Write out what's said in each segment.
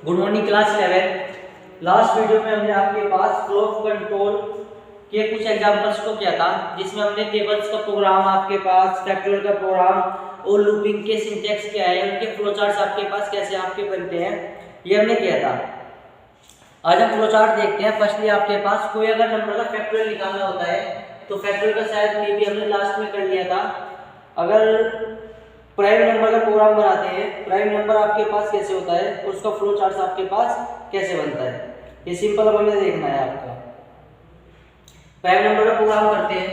Good morning class 11। Last video में हमने आपके पास फ्लो कंट्रोल के कुछ एग्जांपल्स को किया था, जिसमें हमने टेबल्स का प्रोग्राम, आपके पास फैक्टोरियल का प्रोग्राम और लूपिंग के सिंटैक्स क्या है, उनके फ्लो चार्ट्स आपके पास कैसे आपके बनते हैं, ये हमने किया था। आज हम फ्लो चार्ट देखते हैं। फर्स्टली आपके पास कोई अगर नंबर का फैक्टोरियल निकालना होता है तो फैक्टोरियल का शायद मे भी हमने लास्ट में कर लिया था। अगर प्राइम नंबर का प्रोग्राम बनाते हैं, प्राइम नंबर आपके पास कैसे होता है और उसका फ्लो चार्ट आपके पास कैसे बनता है, ये सिंपल अब हमें देखना है। आपका प्राइम नंबर का प्रोग्राम करते हैं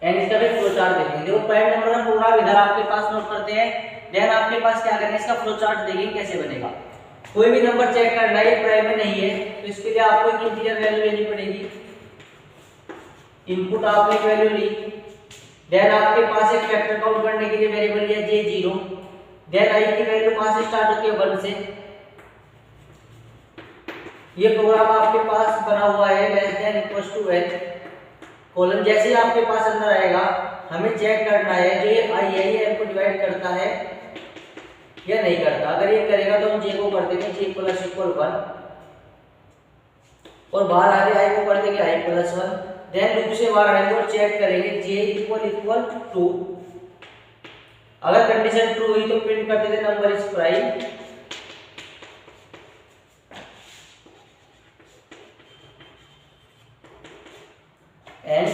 एंड इसका भी फ्लो चार्ट देखेंगे। देखो प्राइम नंबर का प्रोग्राम इधर आपके पास नोट करते हैं, देन आपके पास क्या करना है, इसका फ्लो चार्ट देखेंगे कैसे बनेगा। कोई भी नंबर चेक करना है, प्राइम में नहीं है तो इसके लिए आपको एक इंटीजर वैल्यू लेनी पड़ेगी। इनपुट आपने वैल्यू ली, देन आपके पास एक फैक्टर काउंट करने के लिए वेरिएबल लिया j0, देन i की वैल्यू कहां से स्टार्ट होती है 1 से। ये प्रोग्राम आपके पास बना हुआ है less than equals to n colon. जैसे ही आपके पास अंदर आएगा हमें चेक करना है जो ये i है ये n को डिवाइड करता है या नहीं करता। अगर ये करेगा तो हम j को कर देंगे j + 1 और बाहर आगे i को कर देंगे i + 1। देन लूप से बाहर आएंगे और चेक करेंगे j == 2। अगर कंडीशन ट्रू हुई तो प्रिंट कर देते number is prime, and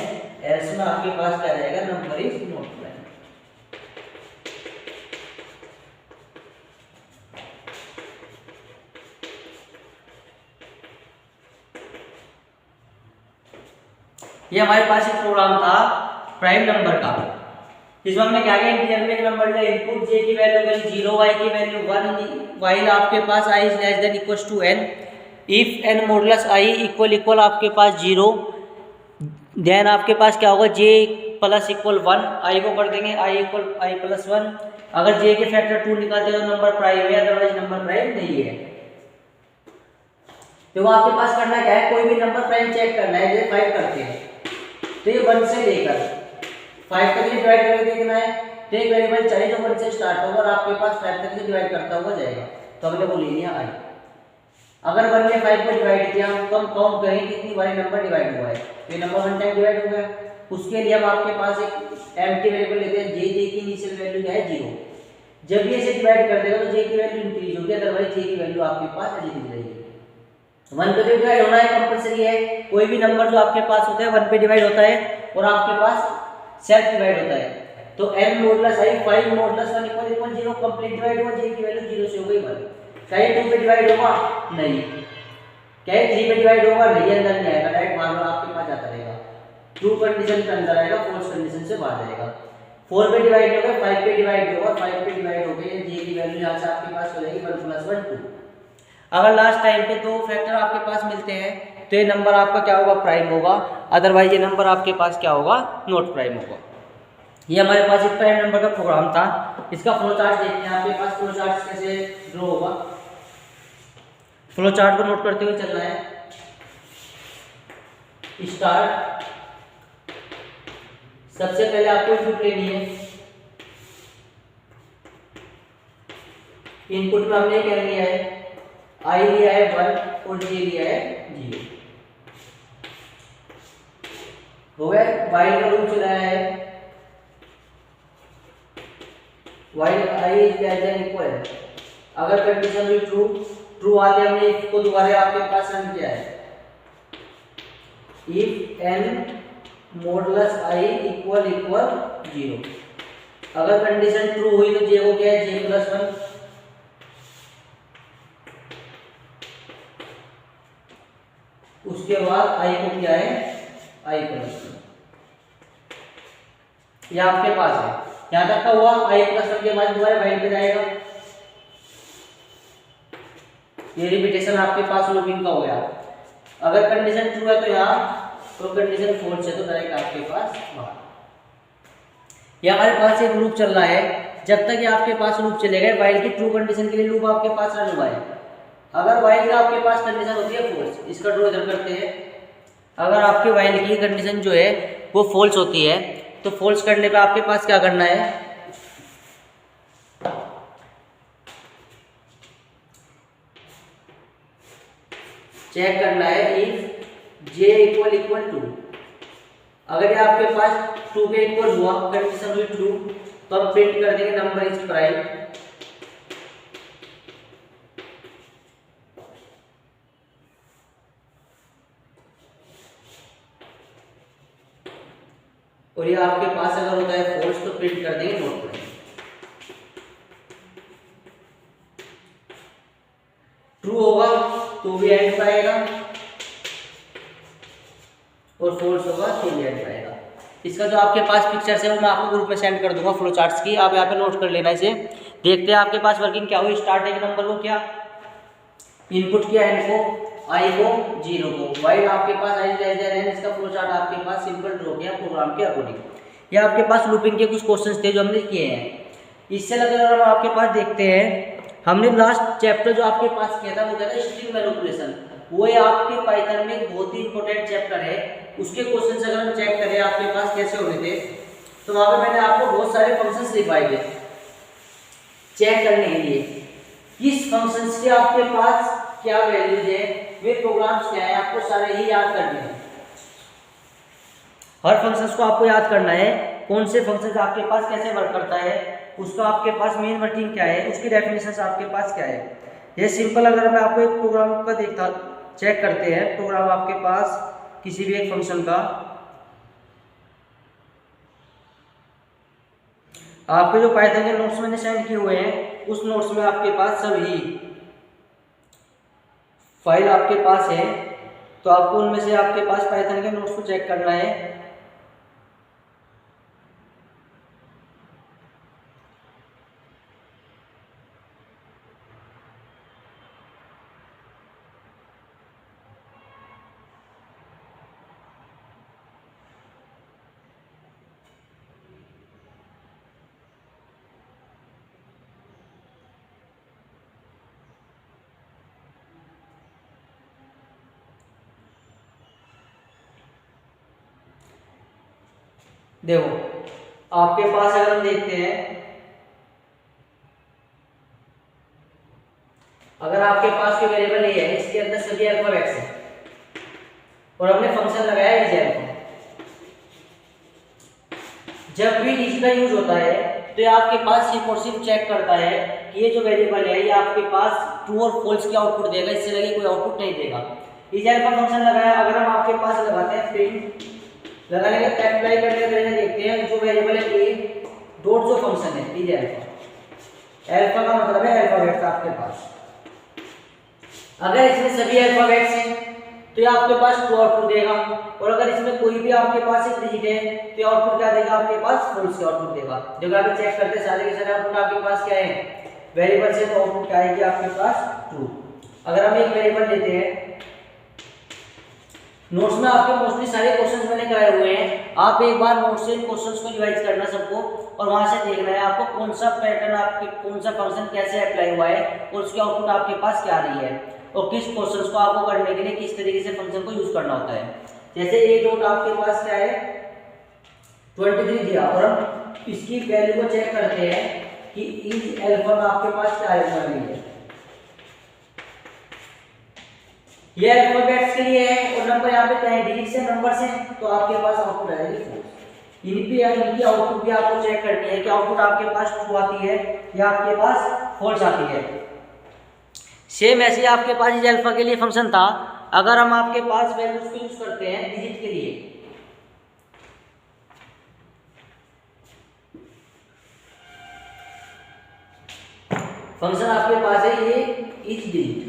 else में आपके पास क्या रहेगा, नंबर इज नॉट प्राइम। ये हमारे पास एक प्रोग्राम था प्राइम नंबर का। इसमें हमने क्या किया, इंटीजर में एक नंबर लिया, इनपुट j की वैल्यू करी 0, y की वैल्यू 1, व्हाइल आपके पास i is less than equals to n, if n modulus i equal आपके पास 0, देन आपके पास क्या होगा j + = 1, i को कर देंगे i = 1। अगर j के फैक्टर 2 निकालते हैं तो नंबर प्राइम है, अदरवाइज नंबर प्राइम नहीं है। तो आपके पास करना क्या है, कोई भी नंबर प्राइम चेक करना है। जैसे 5 करते हैं तो ये 1 से लेकर 5 तक डिवाइड करके देखना है। तो एक वेरिएबल चाहिए जो 1 से स्टार्ट होगा और आपके पास 5 तक डिवाइड करता हुआ जाएगा, तो हमने वो ले लिया i। अगर 1 ने 5 को डिवाइड किया तो हम काउंट करेंगे कितनी बार नंबर डिवाइड हुआ है, तो ये नंबर 1 टाइम डिवाइड हो गया। उसके लिए हम आपके पास एक एम्प्टी वेरिएबल लेते हैं, j की इनिशियल वैल्यू क्या है 0। जब ये इसे डिवाइड कर देगा तो j की वैल्यू इंक्रीज होगी, अदरवाइज j की वैल्यू आपके पास ऐसे ही रहेगी। 1 पे डिवाइड होना है कंपलसरी है। कोई भी नंबर जो आपके पास होता है 1 पे डिवाइड होता है और आपके पास सेल्फ डिवाइड होता है। तो n modulus i 5 modulus 1 = 0 complete divide हुआ, j की वैल्यू 0 से हो गई 1। क्या ये 2 पे डिवाइड होगा? नहीं। क्या ये 3 पे डिवाइड होगा? नहीं, अंदर नहीं आएगा, डायरेक्ट बाहर आपके पास जाता रहेगा। ट्रू कंडीशन के अंदर आएगा, फॉल्स कंडीशन से बाहर जाएगा। 4 पे डिवाइड होगा, 5 पे डिवाइड होगा, 5 पे डिवाइड हो गई, j की वैल्यू यहां से आपके पास हो जाएगी 1 + 1 2। अगर लास्ट टाइम पे दो फैक्टर आपके पास मिलते हैं तो ये नंबर आपका क्या होगा, प्राइम होगा, अदरवाइज ये नंबर आपके पास क्या होगा, नॉट प्राइम होगा। ये हमारे पास एक प्राइम नंबर का प्रोग्राम था। इसका फ्लो चार्ट देखते हैं। आपके पास फ्लो चार्ट कैसे ड्रॉ होगा, फ्लो चार्ट को नोट करते हुए चलना है। स्टार्ट, सबसे पहले आपको इनपुट लेनी है। इनपुट में हमने क्या लिया है, i लिया है 1 और j लिया है 0। हो गया। while का लूप चलाया है, while i is less than equal, अगर कंडीशन भी ट्रू आते हमने इसको दोबारा आपके पास रन किया है। if n मॉडुलस i = 0, अगर कंडीशन ट्रू हुई तो j को क्या है j + 1, उसके बाद i को क्या है i + 1। ये आपके पास है, यहां तक का हुआ। i + 1 के बाद दोबारा वाइल पे जाएगा। ये रिपीटेशन आपके पास लूपिंग का हो गया। अगर कंडीशन ट्रू है तो यहाँ, तो कंडीशन फॉल्स है तो डायरेक्ट आपके पास बाहर। ये हमारे पास एक लूप चल रहा है। जब तक ये आपके पास लूप चलेगा, वाइल की ट्रू कंडीशन के लिए लूप आपके पास रन हुआ है। अगर वाइल का आपके पास कंडीशन होती है फॉल्स, इसका ड्रॉ इधर करते हैं। अगर आपके वाइल की कंडीशन जो है वो फॉल्स होती है तो फॉल्स करने पे आपके पास क्या करना है, चेक करना है इफ जे इक्वल टू, अगर ये आपके पास 2 के इक्वल हुआ, कंडीशन हुई ट्रू, तो हम प्रिंट कर देंगे नंबर इज प्राइम। और ये आपके पास अगर होता है फॉल्स तो प्रिंट कर देंगे नोट प्राइम। ट्रू होगा तो भी एंड पर आएगा और फॉल्स होगा तो भी एंड पर आएगा। इसका जो आपके पास पिक्चर्स है वो मैं आपको ग्रुप में सेंड कर दूंगा फ्लो चार्ट्स की, आप यहाँ पे नोट कर लेना इसे। देखते हैं आपके पास वर्किंग क्या हुई। स्टार्ट एक नंबर को क्या इनपुट किया n को, i को 0 को, वाइल आपके पास i लेस देन n, इसका फ्लो चार्ट आपके पास सिंपल ड्रॉ किया प्रोग्राम के अकॉर्डिंग। ये आपके पास लूपिंग के कुछ क्वेश्चंस थे जो हमने किए हैं। इससे अगर हम आपके पास देखते हैं, हमने लास्ट चैप्टर जो आपके पास किया था वो क्या था, स्ट्रिंग मैनिपुलेशन। वो आपके पाइथन में एक बहुत ही इंपॉर्टेंट चैप्टर है। उसके क्वेश्चंस अगर हम चेक करें आपके पास कैसे हो रहे थे, तो वहां पे मैंने आपको बहुत सारे फंक्शंस लिखवाए थे चेक करने के लिए किस फंक्शंस के आपके पास क्या वैल्यूज है, वे प्रोग्राम्स क्या है, आपको सारे ही याद करने हैं। हर फंक्शंस को आपको याद करना है, कौन से फंक्शंस आपके पास कैसे वर्क करता है, उसका आपके पास मेन वर्किंग क्या है, उसकी डेफिनेशंस आपके पास क्या है। ये सिंपल अगर मैं आपको एक प्रोग्राम का देखता चेक करते हैं, प्रोग्राम आपके पास किसी भी एक फंक्शन का, आपके जो पाइथन के नोट्स मैंने सेंड किए हुए हैं उस नोट्स में आपके पास सभी फाइल आपके पास है, तो आपको उनमें से आपके पास पाइथन के नोट्स को चेक करना है। देखो आपके पास अगर हम देखते हैं, अगर आपके पास कोई वेरिएबल नहीं है, इसके अंदर सभी अल्फाबेट्स हैं और हमने फंक्शन लगाया इज अल्फा, जब भी इज का यूज होता है तो ये आपके पास सिर्फ और सिर्फ चेक करता है कि ये जो वेरिएबल है ये आपके पास ट्रू और फॉल्स की आउटपुट देगा, इससे लगे कोई आउटपुट नहीं देगा। इज अल्फा फंक्शन लगाया, अगर हम आपके पास लगाते हैं प्रिंट, लगाने के अप्लाई करने के देखते हैं जो वेरिएबल है ए डॉट जो फंक्शन है इज अल्फा, अल्फा का मतलब है अल्फाबेट्स आपके पास। अगर इसमें सभी अल्फाबेट्स हैं तो ये आपके पास ट्रू आउटपुट देगा, और अगर इसमें कोई भी आपके पास एक डिजिट है तो आउटपुट क्या देगा, आपके पास फॉल्स की आउटपुट देगा। देखो आप चेक करते हैं सारे के सारे आउटपुट आपके पास क्या है, वेरिएबल से, तो आउटपुट क्या आएगी आपके पास ट्रू। अगर हम एक वेरिएबल लेते हैं, नोट्स में आपके मोस्टली सारे क्वेश्चंस मैंने कराए हुए हैं, आप एक बार नोट्स से इन क्वेश्चंस को रिवाइज करना सबको, और वहां से देखना है आपको कौन सा पैटर्न, आपके कौन सा फंक्शन कैसे अप्लाई हुआ है और उसकी आउटपुट आपके पास क्या आ रही है, और किस क्वेश्चंस को आपको करने के लिए किस तरीके से फंक्शन को यूज करना होता है। जैसे ए डॉट आपके पास क्या है 23 दिया, और हम इसकी वैल्यू को चेक करते हैं कि इज अल्फा में आपके पास क्या है, ये अल्फाबेट्स के लिए है और नंबर यहाँ पे क्या है, डिजिट से नंबर से, तो आपके पास आउटपुट आएगी फॉल्स। इनकी आउटपुट भी आपको चेक करनी है कि आउटपुट आपके पास ट्रू आती है या आपके पास फॉल्स आती है। सेम ऐसे आपके पास इज अल्फा के लिए फंक्शन था, अगर हम आपके पास वैल्यूज को यूज करते हैं डिजिट के लिए, फंक्शन आपके पास है ये इज डिजिट,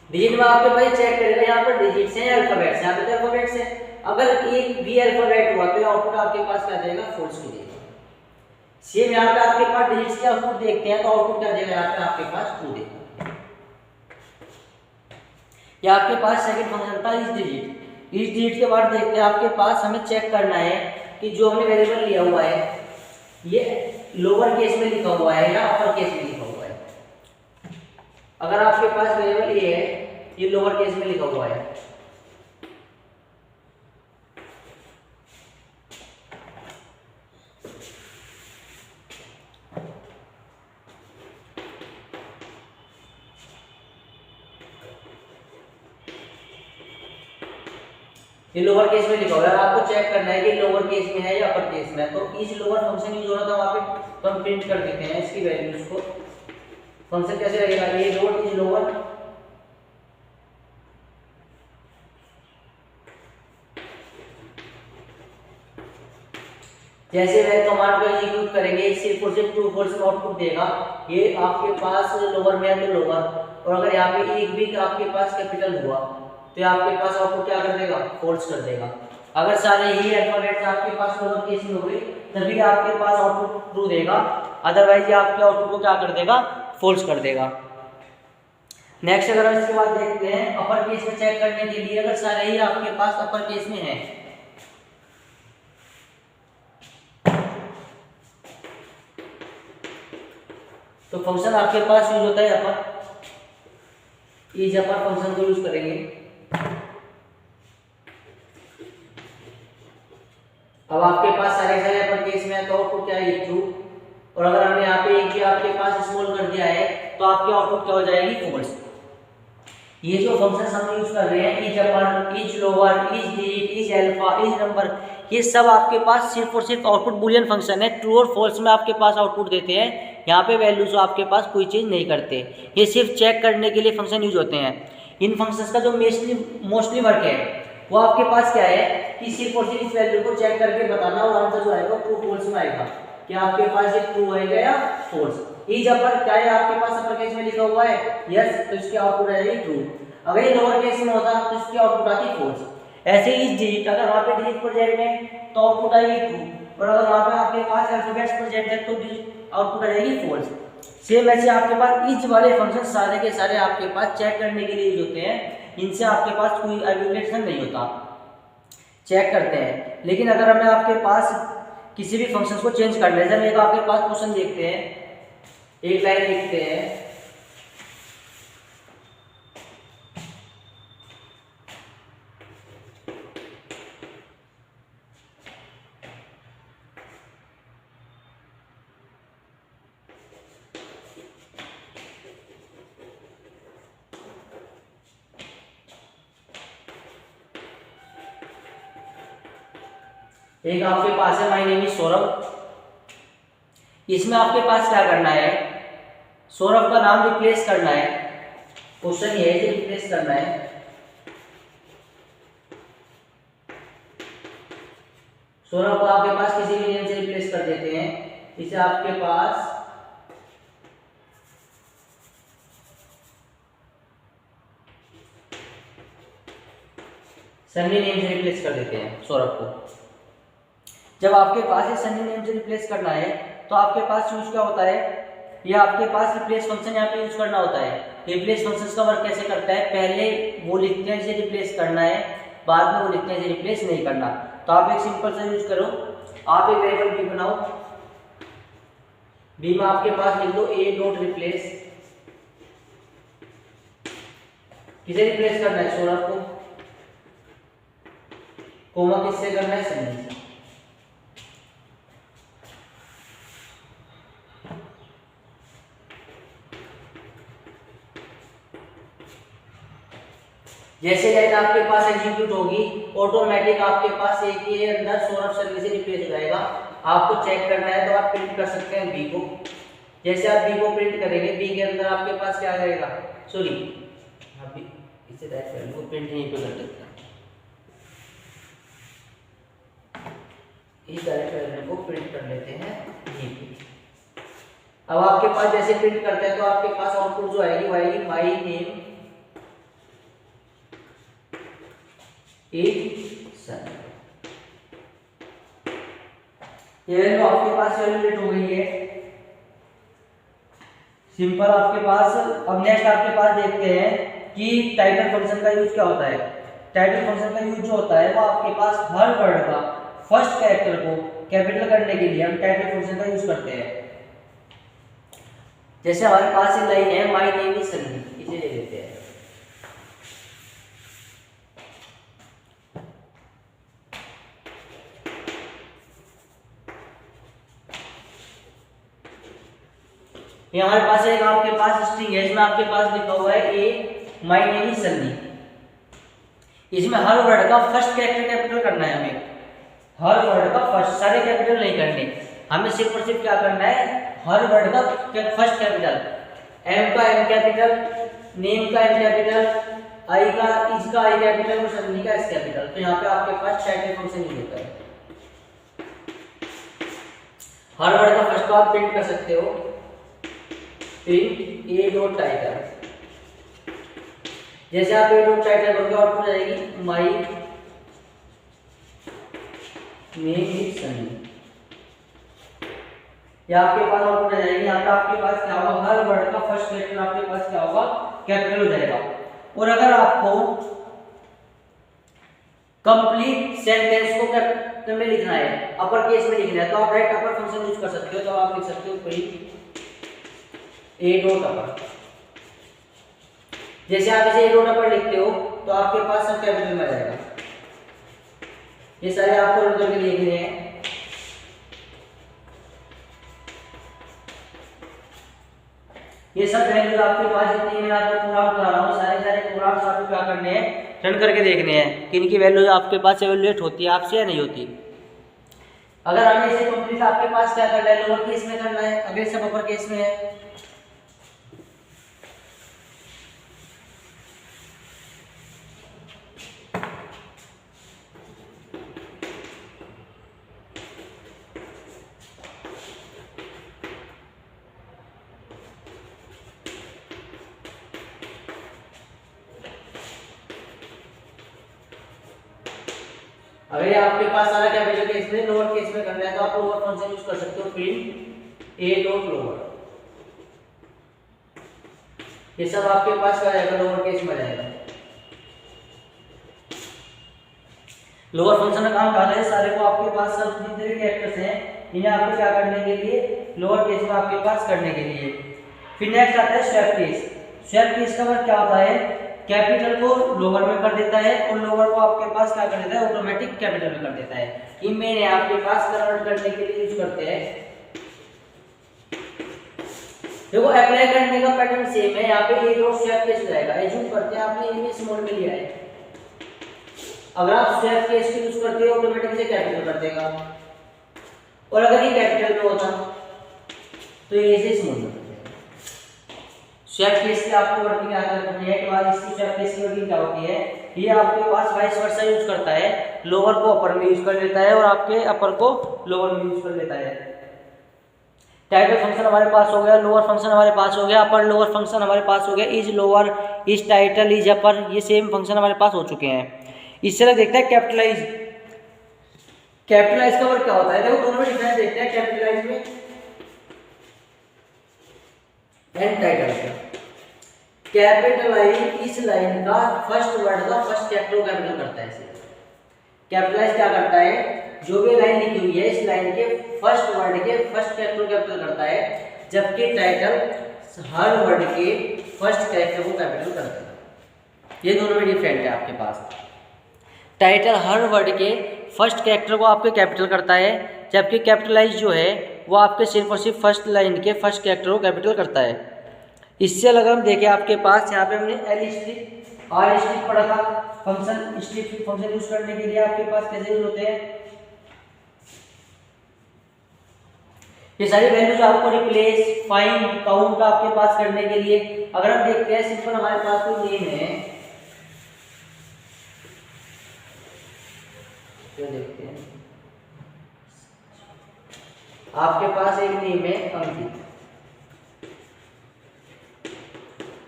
डिजिट में आपके भाई चेक करेगा यहाँ पर डिजिट्स हैं अल्फाबेट्स, यहाँ पे अल्फाबेट्स है, अगर एक भी अल्फाबेट हुआ तो आउटपुट आपके पास क्या देगा, फॉल्स की देगा। सेम यहाँ पे आपके पास डिजिट्स के आउटपुट देखते हैं तो आउटपुट क्या देगा, यहाँ पे आपके पास ट्रू देगा। या आपके पास सेकंड फंक्शन था इस डिजिट के बाद देखते हैं आपके पास हमें चेक करना है कि जो हमने वेरिएबल लिया हुआ है ये लोअर केस में लिखा हुआ है या अपर केस में लिखा हुआ है। अगर आपके पास वेरिएबल ये है, ये लोअर केस में लिखा हुआ है, ये लोअर केस में लिखा हुआ है, आपको चेक करना है कि लोअर केस में है या अपर केस में है। तो इस लोअर फंक्शन यूज हो रहा था वहां पे, तो हम प्रिंट कर देते हैं इसकी वैल्यूज को। फंक्शन कैसे रहेगा, ये लोअर इज लोअर, जैसे वह कमांड को एग्जीक्यूट करेंगे सिर्फ और सिर्फ ट्रू फॉल्स में आउटपुट देगा। ये आपके पास लोअर में है तो लोअर, और अगर यहाँ पे एक भी आपके पास कैपिटल हुआ तो आपके पास आउटपुट क्या कर देगा, फॉल्स कर देगा। अगर सारे ही अल्फाबेट्स आपके पास लोअर केस में हो गए तभी आपके पास आउटपुट ट्रू देगा, अदरवाइज ये आपके आउटपुट को क्या कर देगा, फॉल्स कर देगा। नेक्स्ट अगर हम इसके बाद देखते हैं अपर केस में चेक करने के लिए, अगर सारे ही आपके पास अपर केस में है तो फंक्शन आपके पास यूज होता है अपर, इज अपर फंक्शन को यूज करेंगे। अब आपके पास सारे अपर केस में है तो आउटपुट क्या है, ट्रू। और अगर हमने यहाँ पे एक भी आपके पास स्मॉल कर दिया है तो आपके आउटपुट क्या हो जाएगी, फॉल्स। ये जो फंक्शंस हम यूज कर रहे हैं, is upper, is lower, is digit, is alpha, is number, ये सब आपके पास सिर्फ और सिर्फ आउटपुट बूलियन फंक्शन है। ट्रू और फॉल्स में आपके पास आउटपुट देते हैं, यहाँ पे वैल्यूज आपके पास कोई चीज़ नहीं करते, ये सिर्फ चेक करने के लिए फंक्शन यूज होते हैं। इन फंक्शंस का जो मोस्टली वर्क है वो आपके पास क्या है कि सिर्फ और सिर्फ इस वैल्यू को चेक करके बताना और आंसर जो आएगा ट्रू फॉल्स में आएगा, कि आपके पास ये ट्रू आएगा या फॉल्स। इज अपर क्या है आपके पास अपर केस में लिखा हुआ है, यस, तो इसकी आउटपुट आएगी ट्रू। अगर ये लोअर केस में होता तो इसकी आउटपुट आती फॉल्स। ऐसे ही डिजिट, अगर वहां पे डिजिट प्रेजेंट है तो आउटपुट आएगी ट्रू, और अगर वहां पे आपके पास अल्फाबेट्स प्रेजेंट है तो आउटपुट आ जाएगी फॉल्स। सेम ऐसे आपके पास इज वाले फंक्शन सारे के सारे आपके पास चेक करने के लिए यूज होते हैं, इनसे आपके पास कोई एब्यूलेशन नहीं होता, चेक करते हैं। लेकिन अगर हमें आपके पास किसी भी फंक्शन को चेंज करना है, जब एक आपके पास क्वेश्चन देखते हैं, एक लाइन लिखते हैं, एक आपके पास है माय नेम इज सौरभ, इसमें आपके पास क्या करना है, सौरभ का नाम रिप्लेस करना है। क्वेश्चन ये है कि रिप्लेस करना है, सौरभ को आपके पास किसी भी नेम से रिप्लेस कर देते हैं। इसे आपके पास सन्नी नेम से रिप्लेस कर देते हैं सौरभ को। जब आपके पास ये सन्नी नेम से रिप्लेस करना है तो आपके पास यूज क्या होता है, ये आपके पास रिप्लेस फंक्शन यहाँ पे यूज करना होता है। रिप्लेस फंक्शन का वर्क कैसे करता है, पहले वो लिखते हैं जिसे रिप्लेस करना है, बाद में वो लिखते हैं जिसे रिप्लेस नहीं करना। तो आप एक सिंपल सा यूज करो, आप एक वेरिएबल बी बनाओ, बी में आपके पास लिख दो ए डॉट रिप्लेस, किसे रिप्लेस करना है, सौरभ को, कोमा किससे करना है, सन्नी से। जैसे लाइन आपके पास एग्जीक्यूट होगी ऑटोमेटिक आपके पास एक ही अंदर सौरभ सन्नी से रिप्लेस हो जाएगा। आपको चेक करना है तो आप प्रिंट कर सकते हैं बी को। जैसे आप बी को प्रिंट करेंगे, बी के अंदर आपके पास क्या आएगा, सॉरी अभी इसे टाइप कर लो, प्रिंट नहीं कर सकते, इस डायरेक्ट को प्रिंट कर लेते हैं बी। अब आपके पास जैसे प्रिंट करते हैं तो आपके पास आउटपुट जो आएगी वो आएगी माय नेम इज सन्नी। ये वैल्यू आपके पास वैल्यूएट हो गई है, सिंपल आपके पास। अब नेक्स्ट आपके पास देखते हैं कि टाइटल फंक्शन का यूज क्या होता है। टाइटल फंक्शन का यूज जो होता है वो आपके पास हर वर्ड का फर्स्ट कैरेक्टर को कैपिटल करने के लिए हम टाइटल फंक्शन का यूज करते हैं। जैसे हमारे पास एक लाइन है माय नेम इज सन्नी, इसे ले लेते हैं। ये हमारे पास एक आपके पास स्ट्रिंग है, इसमें आपके पास लिखा हुआ है ए माय नेम इज सन्नी। इसमें हर वर्ड का फर्स्ट कैरेक्टर कैपिटल करना है हमें, हर वर्ड का फर्स्ट, सारे कैपिटल नहीं करने, हमें सिर्फ और सिर्फ क्या करना है, हर वर्ड का फर्स्ट कैपिटल। एम का एम कैपिटल, नेम का एम कैपिटल, आई का इज का आई कैपिटल और सनी का एस कैपिटल। तो यहाँ पे आपके पास टाइटल फंक्शन यूज होता है। हर वर्ड का फर्स्ट को आप प्रिंट कर सकते हो, प्रिंट ए डॉट टाइटल। जैसे आप ए डॉट टाइटल करोगे आउटपुट आ जाएगी माई नेम इज सनी, या आपके पास आउटपुट आ जाएगी। यहाँ पे आपके पास क्या होगा, हर वर्ड का फर्स्ट कैरेक्टर आपके पास क्या होगा, कैपिटल हो जाएगा। और अगर आपको कंप्लीट सेंटेंस को कैपिटल में लिखना है, अपर केस में लिखना है, तो आप डायरेक्ट अपर फंक्शन यूज कर सकते हो। तो आप लिख सकते हो प्रिंट ए डॉट अपर। जैसे आप इसे ए डॉट अपर लिखते हो तो आपके पास सब कैपिटल में आ जाएगा। ये सारे आपको रन करके लिखने हैं। ये सब वैल्यूज आपके पास जितनी मैं आपको प्रोग्राम करा रहा हूँ, सारे प्रोग्राम्स आपको क्या करने हैं, रन करके देखने हैं कि इनकी वैल्यूज आपके पास एवेल्युएट होती है आपसे या नहीं होती। अगर हमें इसे कंप्लीट आपके पास क्या करना है, लोअर केस में करना है, अगर सब अपर केस में है। अगर आपके पास सारा कैपिटल केस में, लोअर केस में करना है तो आप लोअर फंक्शन यूज कर सकते हो, प्रिंट ए डॉट लोअर। ये सब आपके पास क्या आएगा, लोअर केस में जाएगा। लोअर फंक्शन का काम क्या है, सारे को आपके पास सब जितने भी कैरेक्टर्स हैं इन्हें आपको क्या करने के लिए, लोअर केस में आपके पास करने के लिए। फिर नेक्स्ट आता है स्वेप केस। स्वेप केस का मतलब क्या होता है, कैपिटल को लोअर में कर देता है और लोअर को आपके पास क्या कर देता है, ऑटोमेटिक कैपिटल में कर देता है। ये मैंने आपके पास कन्वर्ट करने के लिए यूज करते हैं। देखो अप्लाई करने का पैटर्न सेम है, यहाँ पे ए डॉट स्वेप केस जाएगा। एज्यूम करते हैं आपने इमेज स्मॉल में लिया है, अगर आप स्वेप केस को यूज करते हो ऑटोमेटिक से कैपिटल कर देगा, और अगर ये कैपिटल में होता तो ये ऐसे स्मॉल में। स्वेप केस से आपको वर्किंग याद रखनी है कि बाद इसकी स्वेप केस की वर्किंग क्या होती है, ये आपके पास वाइस वर्सा यूज करता है, लोअर को अपर में यूज कर लेता है और आपके अपर को लोअर में यूज कर लेता है। टाइटल फंक्शन हमारे पास हो गया, लोअर फंक्शन हमारे पास हो गया, अपर लोअर फंक्शन हमारे पास हो गया, is lower, is title, is upper, ये सेम फंक्शन हमारे पास हो चुके हैं। इससे अलग देखते हैं कैपिटलाइज। कैपिटलाइज का वर्क क्या होता है, देखो दोनों में डिफरेंस देखते हैं कैपिटलाइज में एंड टाइटल का। कैपिटलाइज इस लाइन का फर्स्ट वर्ड का फर्स्ट कैरेक्टर को कैपिटल करता है। कैपिटलाइज क्या करता है, जो भी लाइन लिखी हुई है इस लाइन के फर्स्ट वर्ड के फर्स्ट कैरेक्टर को कैपिटल करता है, जबकि टाइटल हर वर्ड के फर्स्ट कैरेक्टर को कैपिटल करता है। ये दोनों में डिफरेंट है आपके पास। टाइटल हर वर्ड के फर्स्ट कैरेक्टर को आपके कैपिटल करता है, जबकि कैपिटलाइज जो है वो आपके सिर्फ और सिर्फ फर्स्ट लाइन के फर्स्ट कैरेक्टर को कैपिटल करता है। इससे अलग हम देखें आपके पास यहाँ पे हमने एल स्ट्रिप आर स्ट्रिप पढ़ा था, फंक्शन स्ट्रिप फंक्शन यूज करने के लिए आपके पास कैसे यूज होते हैं। ये सारी वैल्यूज आपको रिप्लेस, फाइंड, काउंट आपके पास करने के लिए, अगर हम देखते हैं सिंपल हमारे पास कोई नेम है, तो देखते हैं आपके पास एक नेम है अंकित।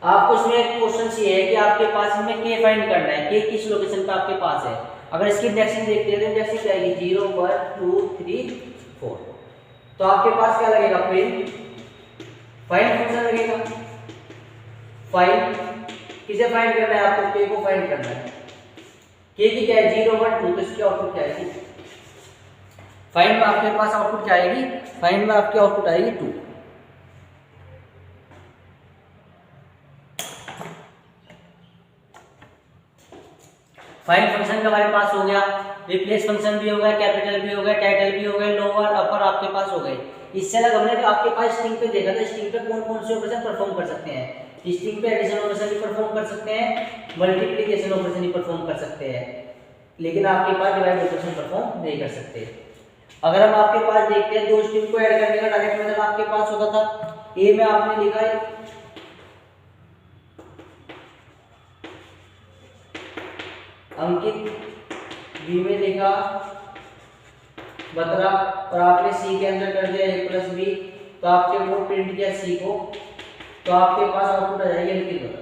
आपको इसमें एक क्वेश्चन ये है कि आपके पास इसमें के फाइंड करना है, के किस लोकेशन पे आपके पास है। अगर इसकी इंडेक्सिंग देखते हैं तो इंडेक्सिंग क्या आएगी 0 1 2 3 4। तो आपके पास क्या लगेगा, प्रिंट फाइंड फंक्शन लगेगा। फाइंड किसे फाइंड करना है, आपको के को फाइंड करना है। के की क्या है 0 1 2, तो इसकी आउटपुट क्या आएगी, फाइंड में आपके पास आउटपुट क्या आएगी, फाइंड में आपकी आउटपुट आएगी 2। फाइंड फंक्शन का हमारे पास हो गया। रिप्लेस फंक्शन भी हो गया, कैपिटल भी हो गया, टाइटल भी हो गए, लोअर अपर आपके पास हो गए। इससे अलग हमने आपके पास स्ट्रिंग पे देखा था, स्ट्रिंग पे कौन कौन से ऑपरेशन परफॉर्म कर सकते हैं। स्ट्रिंग पे एडिशन ऑपरेशन भी परफॉर्म कर सकते हैं, मल्टीप्लिकेशन ऑपरेशन भी परफॉर्म कर सकते हैं, लेकिन आपके पास डिवाइड ऑपरेशन परफॉर्म नहीं कर सकते। अगर हम आपके पास देखते हैं, दो स्ट्रिंग को ऐड करने का डायरेक्ट मेथड आपके पास होता था। ए में आपने लिखा है अंकित, बी में लिखा बतरा, और आपने सी के अंदर कर दिया a प्लस बी, तो आपके वो प्रिंट किया सी को, तो आपके पास आउटपुट आ जाएगी अंकित बतरा।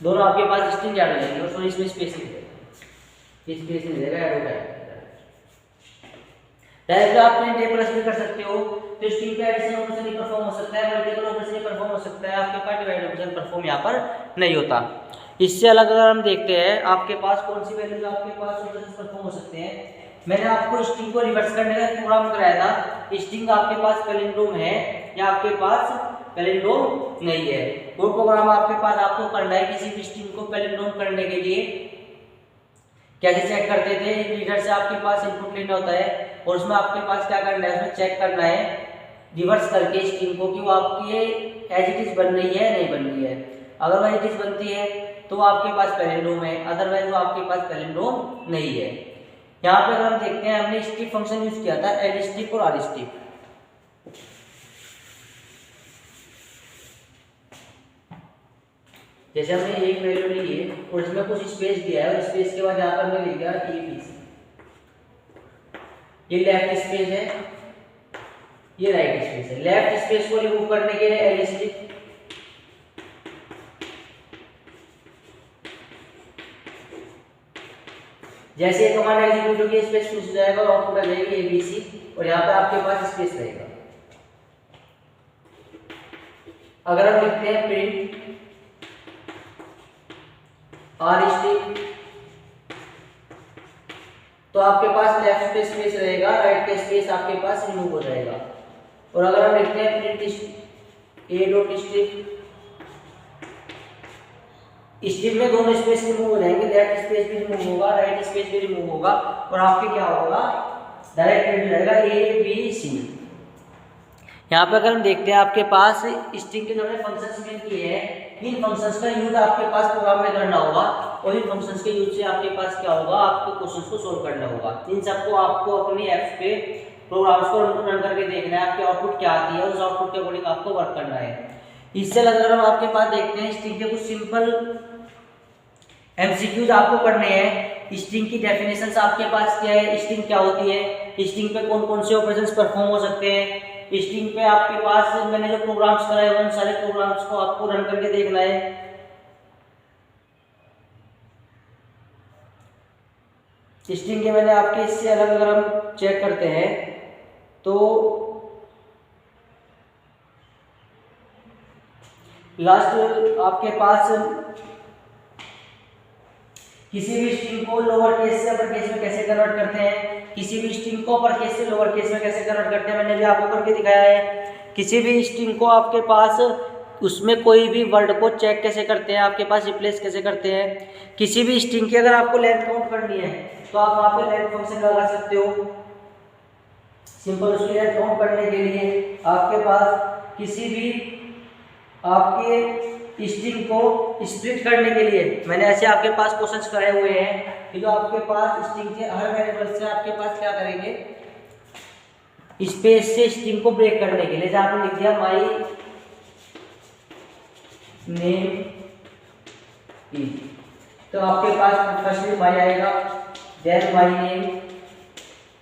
दोनों आपके पास स्ट्रिंग ऐड हो जाएंगे, और सॉरी इसमें स्पेस नहीं देगा, स्पेस नहीं देगा, ऐड हो जाएगा। डायरेक्ट आप प्रिंट ए प्लस भी कर सकते हो, तो स्ट्रिंग पे एडिशन ऑपरेशन ही परफॉर्म हो सकता है, मल्टीपल ऑपरेशन ही परफॉर्म हो सकता है, आपके पास डिवाइड ऑपरेशन परफॉर्म यहाँ पर नहीं होता। इससे अलग अगर हम देखते हैं, आपके पास कौन सी वैल्यूज आपके पास ऑपरेशन परफॉर्म हो सकते हैं। मैंने आपको स्ट्रिंग को रिवर्स करने का प्रोग्राम कराया था। स्ट्रिंग आपके पास पैलिंड्रोम है या आपके पास पैलिंड्रोम नहीं है, वो प्रोग्राम आपके पास आपको करना है। किसी भी स्ट्रिंग को पैलिंड्रोम करने के लिए कैसे चेक करते थे, एक रीडर से आपके पास इनपुट लेना होता है, और उसमें आपके पास क्या करना है, उसमें चेक करना है रिवर्स करके स्ट्रिंग को कि वो आपकी एज इट इज बन रही है नहीं बन रही है। अगर वो एज इट इज बनती है तो आपके पास पैलिंड्रोम है, अदरवाइज वो आपके पास पैलिंड्रोम नहीं है। यहाँ पे अगर हम देखते हैं, हमने स्ट्रिप फंक्शन यूज किया था, एल स्ट्रिप और आर स्ट्रिप। जैसे हमने एक वैल्यू ली है और इसमें कुछ स्पेस दिया है, और स्पेस के बाद यहाँ पर हमने लिख दिया ए बी सी। ये लेफ्ट स्पेस है, ये राइट स्पेस है। लेफ्ट स्पेस को रिमूव करने के लिए एल स्ट्रिप, जैसे ये कमांड एग्जीक्यूट होगी स्पेस पूछ जाएगा और आउटपुट आ जाएगी ए बी सी, और यहाँ पे आपके पास स्पेस रहेगा। अगर हम लिखते हैं प्रिंट आर स्ट्रिप, तो आपके पास लेफ्ट पे स्पेस रहेगा, राइट का स्पेस आपके पास रिमूव हो जाएगा। और अगर हम लिखते हैं प्रिंट ए डॉट स्ट्रिप, स्ट्रिप में दोनों स्पेस रिमूव हो जाएंगे, लेफ्ट स्पेस भी रिमूव होगा, राइट स्पेस भी रिमूव होगा, और आपके क्या होगा, डायरेक्ट प्रिंट हो जाएगा ए बी सी। यहाँ पे अगर हम देखते हैं, आपके पास स्ट्रिंग के जो हमने फंक्शंस मेन किए हैं, इन फंक्शंस का यूज आपके पास प्रोग्राम में करना होगा, और इन फंक्शंस के यूज से आपके पास क्या होगा, आपको क्वेश्चंस को सोल्व करना होगा। इन सबको आपको अपनी ऐप्स पे प्रोग्राम्स को रन करके देखना है, आपकी आउटपुट क्या आती है, उस आउटपुट के अकॉर्डिंग आपको वर्क करना है। इससे अगर हम आपके पास देखते हैं, स्ट्रिंग के कुछ सिंपल एमसीक्यूज आपको करने हैं। स्ट्रिंग की डेफिनेशंस आपके पास क्या है, स्ट्रिंग क्या होती है, स्ट्रिंग पे कौन कौन से ऑपरेशंस परफॉर्म हो सकते हैं, स्ट्रिंग पे आपके पास मैंने जो प्रोग्राम्स कराए हुए उन सारे प्रोग्राम्स को आपको रन करके देखना है। स्ट्रिंग के मैंने आपके इससे अलग अगर हम चेक करते हैं, तो लास्ट आपके पास किसी भी स्ट्रिंग को लोअर केस से अपर केस में कैसे कन्वर्ट करते हैं, किसी भी स्ट्रिंग को अपर केस से लोअर केस में कैसे कन्वर्ट करते हैं, मैंने भी आपको करके दिखाया है। किसी भी स्ट्रिंग को आपके पास उसमें कोई भी वर्ड को चेक कैसे करते हैं, आपके पास रिप्लेस कैसे करते हैं। किसी भी स्ट्रिंग की अगर आपको लेंथ काउंट करनी है, तो आप वहाँ पे लेंथ फंक्शन लगा सकते हो। सिंपल उसकी लेंथ काउंट करने के लिए आपके पास किसी भी आपके स्ट्रिंग को स्प्लिट करने के लिए मैंने ऐसे आपके पास क्वेश्चंस कराए हुए हैं कि जो आपके पास स्ट्रिंग के हर वेरिएबल से आपके पास क्या करेंगे, स्पेस से स्ट्रिंग को ब्रेक करने के लिए। जैसे आपने लिख दिया माई नेम इज, तो आपके पास फर्स्ट में माई आएगा, देन माई नेम,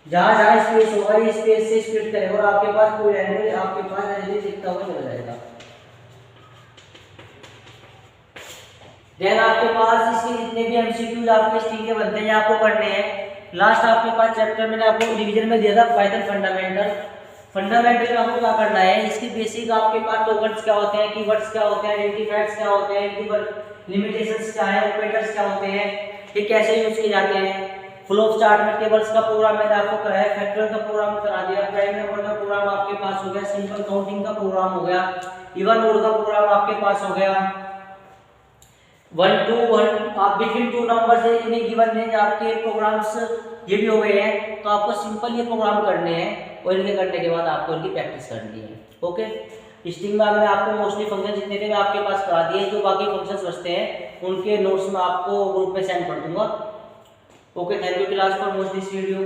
जहां जहां स्पेस होगा ये स्पेस से स्प्लिट करेगा, और आपके पास कोई लैंग्वेज आपके पास ऐसे दिखता हुआ चला जाएगा। देन आपके पास इसके जितने भी एमसीक्यूज आपके स्ट्रिंग के बनते हैं आपको करने हैं। लास्ट आपके पास चैप्टर मैंने आपको रिवीजन में दिया था पाइथन फंडामेंटल। फंडामेंटल में आपको क्या करना है, इसकी बेसिक आपके पास टोकन्स क्या होते हैं, कीवर्ड्स क्या होते हैं, आइडेंटिफायर्स क्या होते हैं, लिमिटेशंस क्या है, ऑपरेटर्स क्या होते हैं, ये कैसे यूज किए जाते हैं। फ्लो चार्ट में टेबल्स का प्रोग्राम मैंने आपको कराया, फैक्टोरियल का प्रोग्राम करा दिया, प्राइम नंबर का प्रोग्राम आपके पास हो गया, सिंपल काउंटिंग का प्रोग्राम हो गया, इवन मोड का प्रोग्राम आपके पास हो गया। 1 to 1 आप बिटवीन टू नंबर से इन्हें गिवन रेंज आपके प्रोग्राम्स ये भी हो गए हैं। तो आपको सिंपल ये प्रोग्राम करने हैं और इनके करने के बाद आपको इनकी प्रैक्टिस करनी है। ओके, स्ट्रिंग में मैंने आपको मोस्टली फंक्शन जितने थे मैं आपके पास करा दिए, जो बाकी फंक्शंस बचते हैं उनके नोट्स में आपको ग्रुप में सेंड कर दूंगा। Okay, thank you class for watch this video.